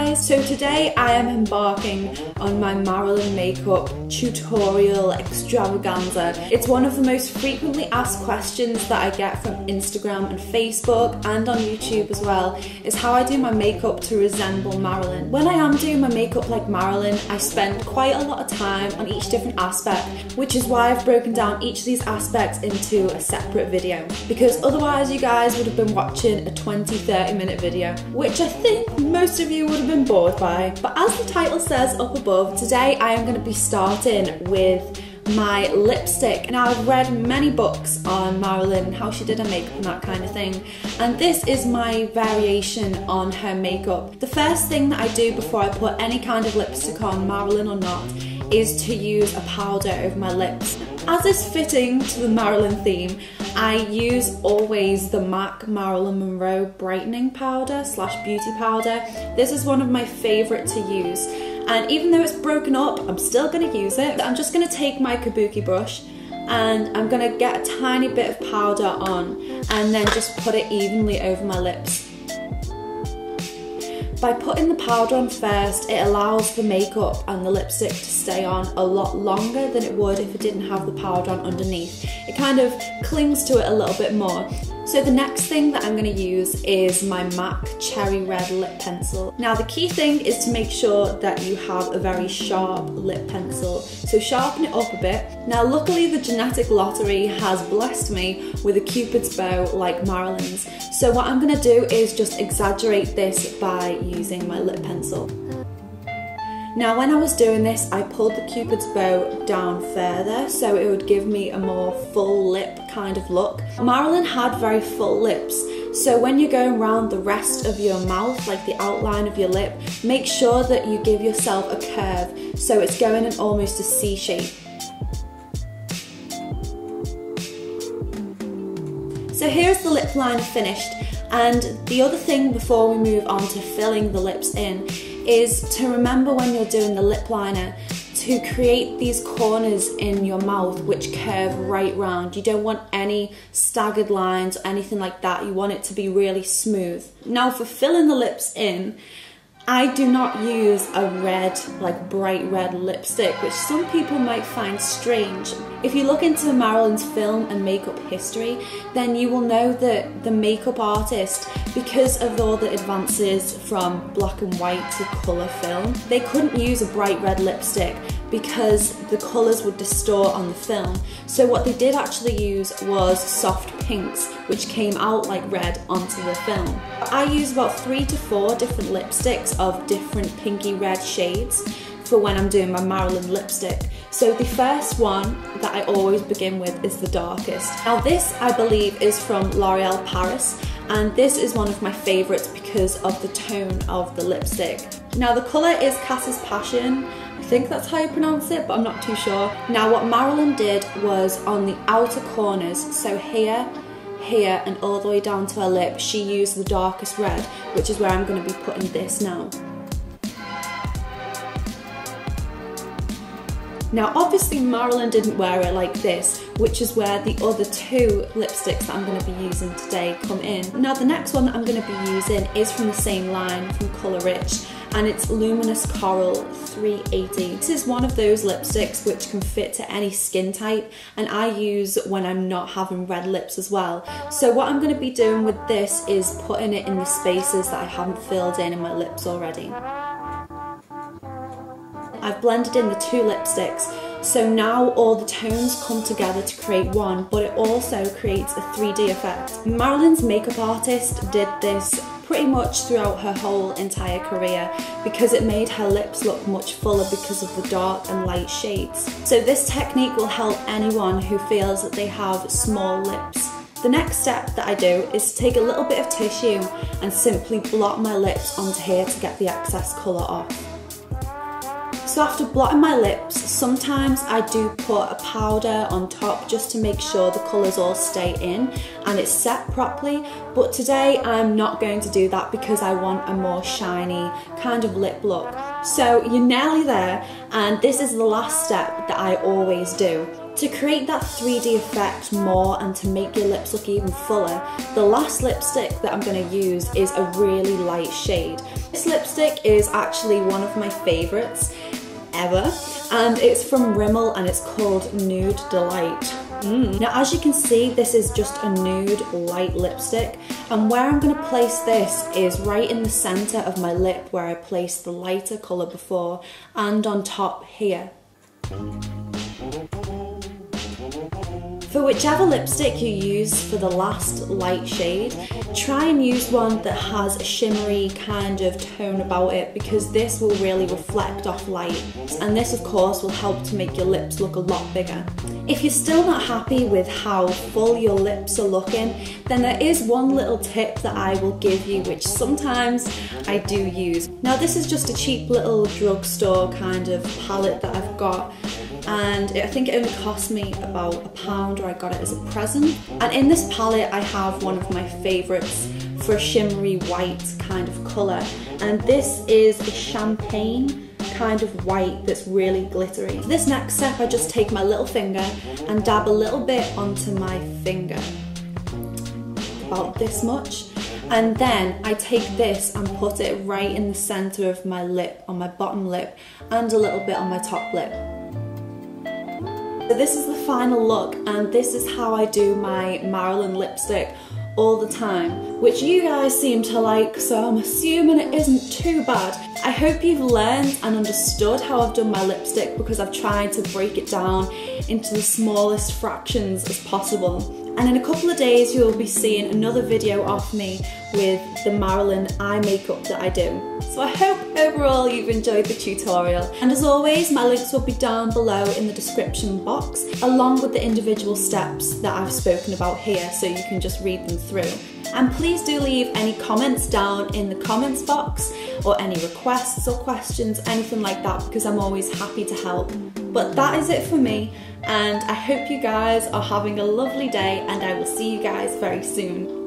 guys, so today I am embarking on my Marilyn makeup tutorial extravaganza. It's one of the most frequently asked questions that I get from Instagram and Facebook and on YouTube as well, is how I do my makeup to resemble Marilyn. When I am doing my makeup like Marilyn, I spend quite a lot of time on each different aspect, which is why I've broken down each of these aspects into a separate video, because otherwise you guys would have been watching a 20-30 minute video, which I think most of you would have been bored by. But as the title says up above, today I am going to be starting with my lipstick. Now, I've read many books on Marilyn, how she did her makeup and that kind of thing, and this is my variation on her makeup. The first thing that I do before I put any kind of lipstick on, Marilyn or not, is to use a powder over my lips. As is fitting to the Marilyn theme, I use always the MAC Marilyn Monroe brightening powder / beauty powder. This is one of my favourite to use, and even though it's broken up, I'm still going to use it. I'm just going to take my kabuki brush and I'm going to get a tiny bit of powder on and then just put it evenly over my lips. By putting the powder on first, it allows the makeup and the lipstick to stay on a lot longer than it would if it didn't have the powder on underneath. It kind of clings to it a little bit more. So the next thing that I'm going to use is my MAC Cherry Red Lip Pencil. Now, the key thing is to make sure that you have a very sharp lip pencil, so sharpen it up a bit. Now, luckily the genetic lottery has blessed me with a Cupid's bow like Marilyn's, so what I'm going to do is just exaggerate this by using my lip pencil. Now, when I was doing this, I pulled the Cupid's bow down further so it would give me a more full lip kind of look. Marilyn had very full lips, so when you're going around the rest of your mouth, like the outline of your lip, make sure that you give yourself a curve so it's going in almost a C shape. So here's the lip liner finished, and the other thing before we move on to filling the lips in is to remember when you're doing the lip liner to create these corners in your mouth which curve right round. You don't want any staggered lines or anything like that. You want it to be really smooth. Now, for filling the lips in, I do not use a red, like bright red lipstick, which some people might find strange. If you look into Marilyn's film and makeup history, then you will know that the makeup artist, because of all the advances from black and white to colour film, they couldn't use a bright red lipstick because the colours would distort on the film. So what they did actually use was soft pinks, which came out like red onto the film. I use about 3 to 4 different lipsticks of different pinky red shades for when I'm doing my Marilyn lipstick. So the first one that I always begin with is the darkest. Now, this I believe is from L'Oreal Paris, and this is one of my favourites because of the tone of the lipstick. Now, the colour is Cass's Passion. I think that's how you pronounce it, but I'm not too sure. Now, what Marilyn did was on the outer corners, so here, here, and all the way down to her lip, she used the darkest red, which is where I'm going to be putting this now. Now, obviously Marilyn didn't wear it like this, which is where the other 2 lipsticks that I'm going to be using today come in. Now, the next one that I'm going to be using is from the same line, from Colour Rich, and it's Luminous Coral 380. This is one of those lipsticks which can fit to any skin type, and I use when I'm not having red lips as well. So what I'm going to be doing with this is putting it in the spaces that I haven't filled in my lips already. I've blended in the 2 lipsticks, so now all the tones come together to create one, but it also creates a 3D effect. Marilyn's makeup artist did this pretty much throughout her whole entire career because it made her lips look much fuller because of the dark and light shades. So this technique will help anyone who feels that they have small lips. The next step that I do is to take a little bit of tissue and simply blot my lips onto here to get the excess colour off. So after blotting my lips, sometimes I do put a powder on top just to make sure the colours all stay in and it's set properly, but today I'm not going to do that because I want a more shiny kind of lip look. So you're nearly there, and this is the last step that I always do. To create that 3D effect more and to make your lips look even fuller, the last lipstick that I'm going to use is a really light shade. This lipstick is actually one of my favourites ever, and it's from Rimmel and it's called Nude Delight. Now as you can see, this is just a nude light lipstick, and where I'm going to place this is right in the centre of my lip where I placed the lighter colour before, and on top here. For whichever lipstick you use for the last light shade, try and use one that has a shimmery kind of tone about it, because this will really reflect off light, and this of course will help to make your lips look a lot bigger. If you're still not happy with how full your lips are looking, then there is one little tip that I will give you, which sometimes I do use. Now this is just a cheap little drugstore kind of palette that I've got, and I think it only cost me about £1, or I got it as a present. And in this palette I have one of my favourites for a shimmery white kind of colour, and this is a champagne kind of white that's really glittery. For this next step I just take my little finger and dab a little bit onto my finger, about this much, and then I take this and put it right in the centre of my lip, on my bottom lip, and a little bit on my top lip. So this is the final look, and this is how I do my Marilyn lipstick all the time, which you guys seem to like, so I'm assuming it isn't too bad. I hope you've learned and understood how I've done my lipstick, because I've tried to break it down into the smallest fractions as possible. And in a couple of days you'll be seeing another video of me with the Marilyn eye makeup that I do. So I hope overall you've enjoyed the tutorial. And as always, my links will be down below in the description box, along with the individual steps that I've spoken about here, so you can just read them through. And please do leave any comments down in the comments box, or any requests or questions, anything like that, because I'm always happy to help. But that is it for me, and I hope you guys are having a lovely day, and I will see you guys very soon.